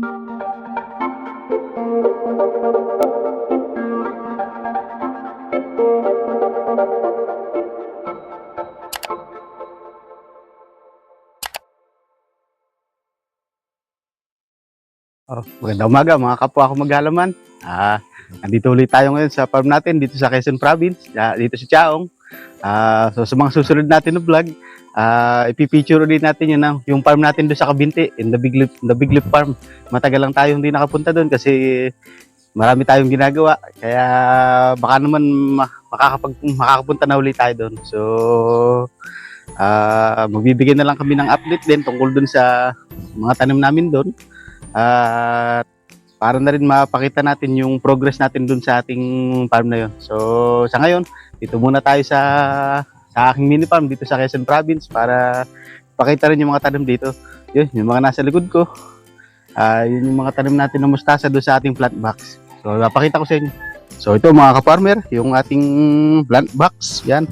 Magandang umaga mga kapwa ko maghalaman. Nandito ulit tayo ngayon sa farm natin dito sa Quezon Province, dito sa Chaong. So sa mga susunod natin na vlog, ipipicture ulit natin yung farm natin doon sa Kabinti, in the Big Leaf Farm. Matagal lang tayo hindi nakapunta doon kasi marami tayong ginagawa. Kaya baka naman makakapunta na ulit tayo doon. So magbibigay na lang kami ng update din tungkol doon sa mga tanim namin doon. At para na rin mapakita natin yung progress natin dun sa ating farm na yun. So sa ngayon, dito muna tayo sa aking mini farm dito sa Quezon Province para pakita rin yung mga tanim dito. Yun, yung mga nasa likod ko. Yun yung mga tanim natin na mustasa doon sa ating plant box. So napakita ko sa inyo. So ito mga ka-farmer, yung ating plant box. Yan.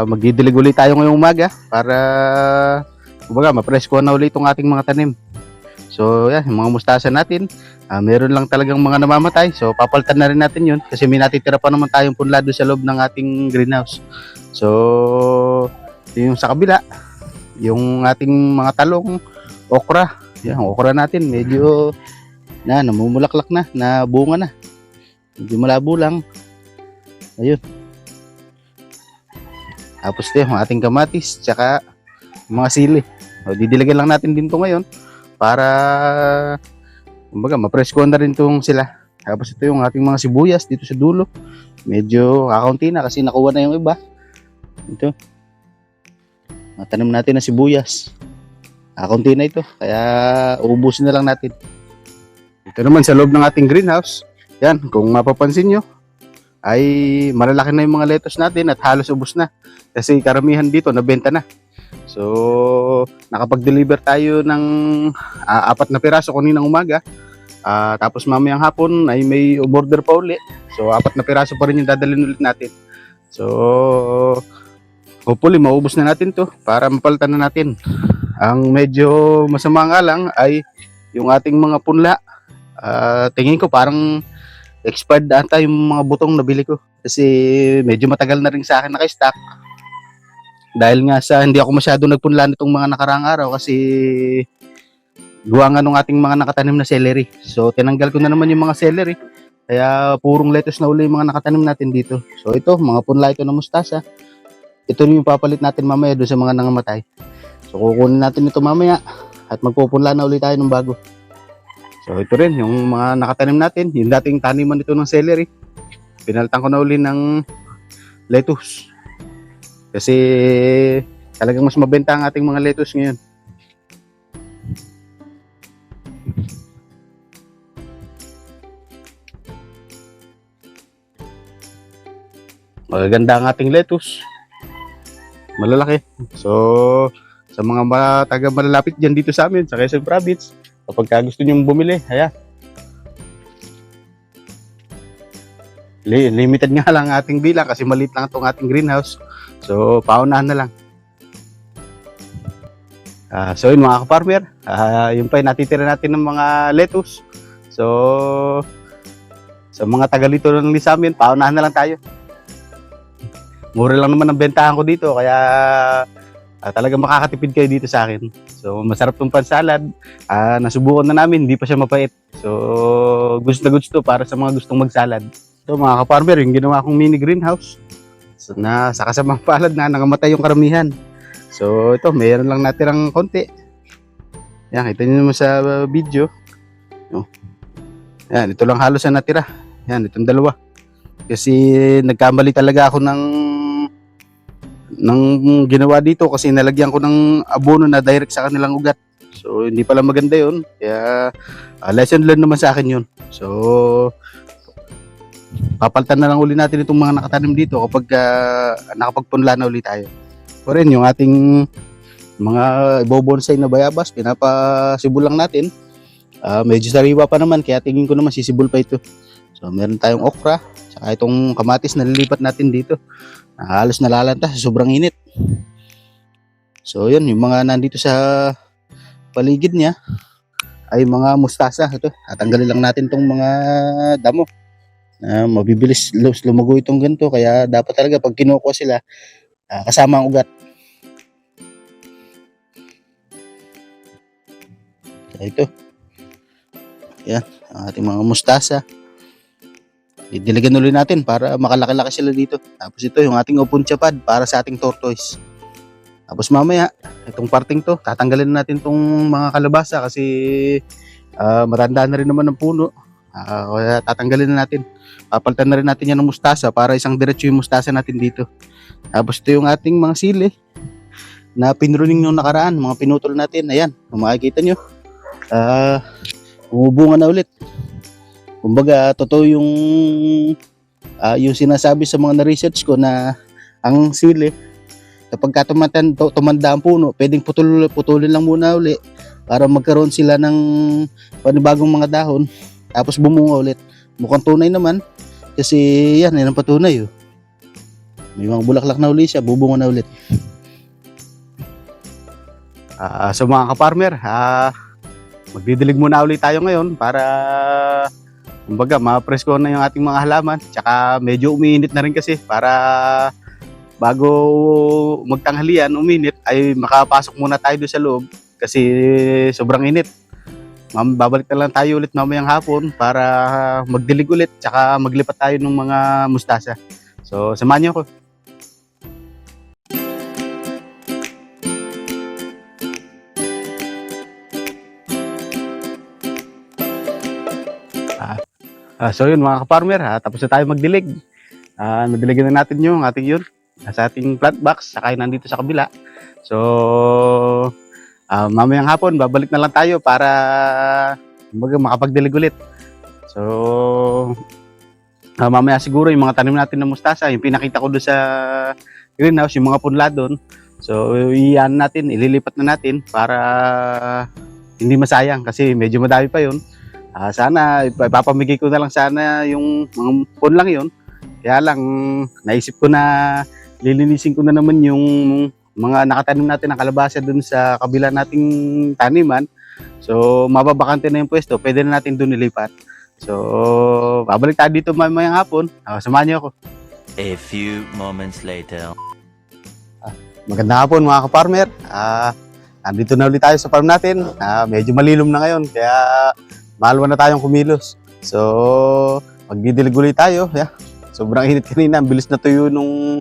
Magdidilig ulit tayo ngayong umaga para kumbaga ma-presko na ulit itong ating mga tanim. So yan, yung mga mustasa natin, meron lang talagang mga namamatay. So papalitan na rin natin yun kasi may natitira pa naman tayong punla doon sa loob ng ating greenhouse. So yung sa kabila, yung ating mga talong, okra. Yan, okra natin medyo namumulaklak na bunga na. Medyo malabo lang. Ayun. Tapos ito yung ating kamatis, tsaka mga sili. So, didiligan lang natin din ito ngayon para kumbaga mapresko na rin itong sila. Tapos ito yung ating mga sibuyas dito sa dulo. Medyo kakaunti na kasi nakuha na yung iba. Ito. Matanim natin na sibuyas. Kakaunti na ito. Kaya uubusin na lang natin. Ito naman sa loob ng ating greenhouse. Yan, kung mapapansin nyo, ay malalaki na yung mga lettuce natin at halos ubos na. Kasi karamihan dito nabenta na. So, nakapag-deliver tayo ng 4 na piraso kaninang umaga. Tapos mamayang hapon ay may order pa uli. So, 4 na piraso pa rin yung dadalhin ulit natin. So, hopefully maubos na natin to para mapalitan na natin. Ang medyo masama nga lang ay yung ating mga punla. Tingin ko parang expired ata yung mga butong nabili ko. Kasi medyo matagal na rin sa akin naka-stock. Dahil nga sa hindi ako masyado nagpunla nitong mga nakaraang araw kasi gawa nga nung ating mga nakatanim na celery. So tinanggal ko na naman yung mga celery. Kaya purong lettuce na uli yung mga nakatanim natin dito. So ito, mga punla ito na mustasa. Ito yung papalit natin mamaya doon sa mga nangamatay. So kukunin natin ito mamaya at magpupunla na ulit tayo ng bago. So ito rin yung mga nakatanim natin. Yung dating taniman nito ng celery. Pinalitan ko na uli ng lettuce. Kasi talagang mas mabenta ang ating mga lettuce ngayon. Magaganda ang ating lettuce. Malalaki. So, sa mga taga malalapit dyan dito sa amin, sa Quezon Province, kapag gusto nyo bumili, ayan. Limited nga lang ating bilang kasi maliit lang itong ating greenhouse. So, paunahan na lang. So, yun mga ka-farmer. Yun pa yung natitira natin ng mga lettuce. So, sa mga tagalito ng lisamin, paunahan na lang tayo. Mura lang naman ang bentahan ko dito. Kaya talagang makakatipid kayo dito sa akin. So, masarap tong pansalad. Nasubukan na namin, hindi pa siya mapait. So, goods na goods to para sa mga gustong magsalad. So, mga ka-farmer, yung ginawa kong mini greenhouse. So, sa kasamang palad na nangamatay yung karamihan. So ito, mayroon lang natirang konti. Yan, kita nyo naman sa video. Yan, ito lang halos na natira. Yan, itong dalawa. Kasi nagkamali talaga ako ng ginawa dito kasi nalagyan ko ng abono na direct sa kanilang ugat. So hindi pala maganda yun. Kaya lesson learned naman sa akin yun. So papalitan na lang uli natin itong mga nakatanim dito kapag nakapagpunla na uli tayo. O rin yung ating mga ibobonsay na bayabas, pinapasibol lang natin. Medyo sariwa pa naman kaya tingin ko naman sisibol pa ito. So meron tayong okra, saka itong kamatis na lilipat natin dito. Halos nalalanta sa sobrang init. So yun, yung mga nandito sa paligid niya, ay mga mustasa. Ito, tatanggalin lang natin tong mga damo. Mabibilis lumago itong ganito, kaya dapat talaga pag kinukuha sila, kasama ang ugat. Kaya ito, yan, ang ating mga mustasa. Didiligan ulit natin para makalaki-laki sila dito. Tapos ito yung ating opuntia pad para sa ating tortoise. Tapos mamaya, itong parting to, tatanggalin natin tong mga kalabasa kasi matanda na rin naman ng puno. Kaya tatanggalin na natin. Papalitan na rin natin yan ng mustasa para isang diretso yung mustasa natin dito. Tapos ito yung ating mga sili na pinruning nung nakaraan, mga pinutol natin. Ayan, kung makikita nyo, umubunga na ulit. Kumbaga, totoo yung sinasabi sa mga na-research ko na ang sili, kapag tumanda ang puno, pwedeng putulin lang muna uli para magkaroon sila ng panibagong mga dahon, tapos bumunga ulit. Mukhang tunay naman kasi yan ang patunay. May mga bulaklak na uli siya, bubunga na ulit. So mga ka-farmer, magdidilig muna ulit tayo ngayon para kumbaga ma-presko na yung ating mga halaman. Tsaka medyo umiinit na rin kasi para bago magtanghalian, uminit, ay makapasok muna tayo doon sa loob kasi sobrang init. Babalik na lang tayo ulit mamayang hapon para magdilig ulit tsaka maglipat tayo ng mga mustasa. So samahan niyo ako. So yun mga ka-farmer, tapos na tayo magdilig. Madiligan na natin yung ating yun sa ating plant box, saka nandito sa kabila. So mamayang hapon babalik na lang tayo para makapagdilig ulit. So mamaya siguro yung mga tanim natin ng mustasa, yung pinakita ko doon sa greenhouse, yung mga punla doon. So iyan natin, ililipat na natin para hindi masayang kasi medyo madami pa yun. Sana ipapamigay ko na lang sana yung mga punlang yun. Kaya lang naisip ko na lilinisin ko na naman yung mga nakatanim natin ng kalabasa dun sa kabila nating taniman. So mababakante na yung pwesto, pwede na natin dun ilipat. So babalik tayo dito mamayang hapon. Samahan niyo ako. A few moments later. Magandang hapon mga ka-farmer. Andito na ulit tayo sa farm natin. Medyo malilom na ngayon kaya mahalwa na tayong kumilos. So magdidilig ulit tayo. Sobrang init kanina, ang bilis na tuyo nung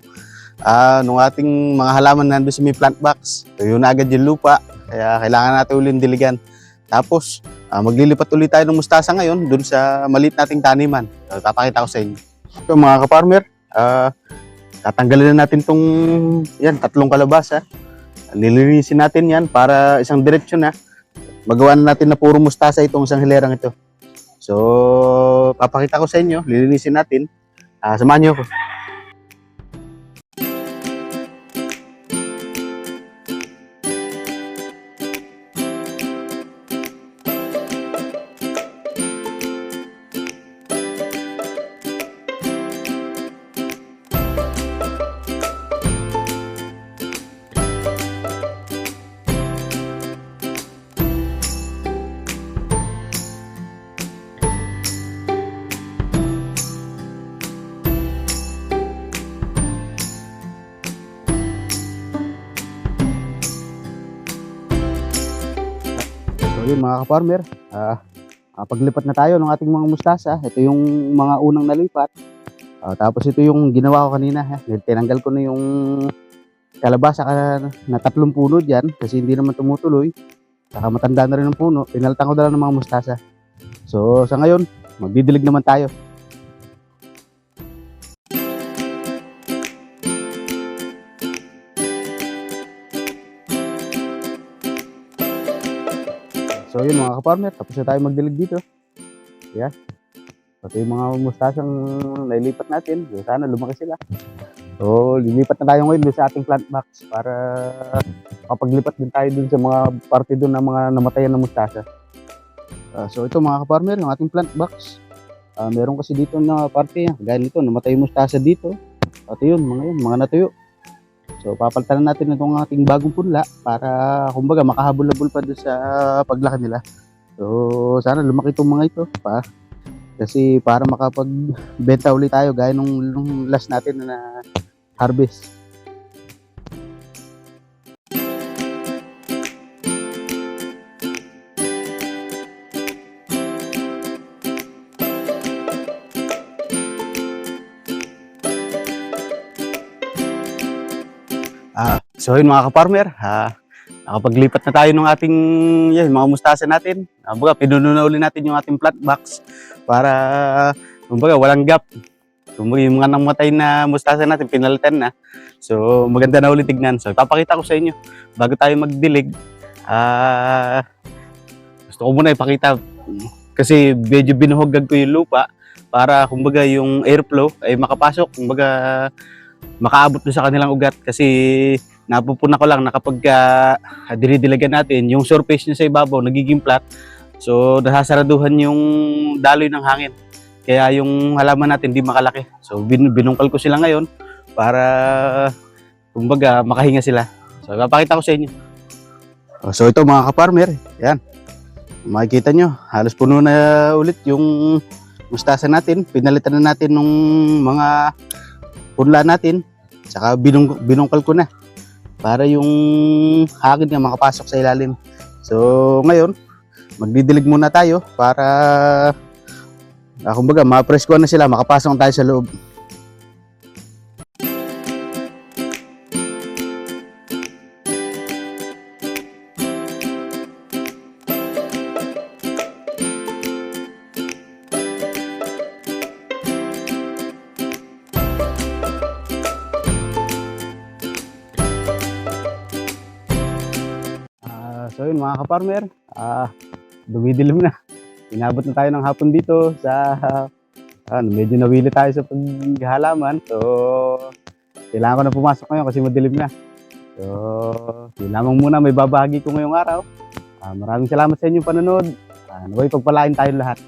ating mga halaman nandun sa may plant box. Tuyo na agad yung lupa, kaya kailangan natin ulit diligan. Tapos maglilipat ulit tayo ng mustasa ngayon dun sa maliit nating taniman. So, papakita ko sa inyo. So mga ka-farmer, tatanggalin na natin tong tatlong kalabasa. Nililinisin natin yan para isang direksyon na. Magawa na natin na puro mustasa itong isang hilerang ito. So papakita ko sa inyo, lilinisin natin. Samahan niyo ako. So yun mga ka-farmer, paglipat na tayo ng ating mga mustasa. Ito yung mga unang nalipat. Tapos ito yung ginawa ko kanina. Tinanggal ko na yung kalabasa na 3 puno dyan kasi hindi naman tumutuloy. Saka matanda na rin ang puno. Pinalitan ko na lang ng mga mustasa. So sa ngayon, magdidilig naman tayo. So yun mga ka-farmer, tapos na tayo magdilig dito. Pati yung mga mustasang nailipat natin, sana lumaki sila. So lilipat na tayo ngayon sa ating plant box para mapaglipat din tayo dun sa mga parte dun ng mga namatayan na mustasa. So ito mga ka-farmer, yung ating plant box. Meron kasi dito na parte, gaya nito, namatay yung mustasa dito. At yun, mga natuyo. So papalitan na natin itong ating bagong punla para kumbaga makahabol-habol pa doon sa paglaki nila. So sana lumaki itong mga ito pa. Kasi para makapagbenta ulit tayo gaya nung last natin na harvest. So yun mga ka-farmer, nakapaglipat na tayo ng ating mga mustasa natin. Kumbaga, pinuno na uli natin yung ating plant box para kumbaga, walang gap. Kumbaga, yung mga namatay na mustasa natin, pinalitan na. So maganda na uli tignan. So ipapakita ko sa inyo, bago tayo magdilig, gusto ko muna ipakita kasi medyo binuhogag ko yung lupa para kumbaga yung airflow ay makapasok, kumbaga makaabot doon sa kanilang ugat kasi napupuna ko lang na kapag dinidilagan natin, yung surface niya sa ibabaw nagiging flat. So nasasaraduhan yung daloy ng hangin. Kaya yung halaman natin di makalaki. So binungkal ko sila ngayon para kumbaga makahinga sila. So ipapakita ko sa inyo. So ito mga ka-farmer, yan. Makikita nyo, halos puno na ulit yung mustasa natin. Pinalitan na natin nung mga punla natin. Saka binungkal ko na para yung hangin nga makapasok sa ilalim. So ngayon, magdidilig muna tayo para kumbaga ma-preskohan na sila, makapasok tayo sa loob. So yun mga ka-farmer, dumidilim na. Inabot na tayo ng hapon dito sa medyo nawili tayo sa paghalaman. So kailangan ko na pumasok ngayon kasi madilim na. So yun lamang muna may babahagi ko ngayong araw. Maraming salamat sa inyong panonood. Naway pagpalain tayong lahat.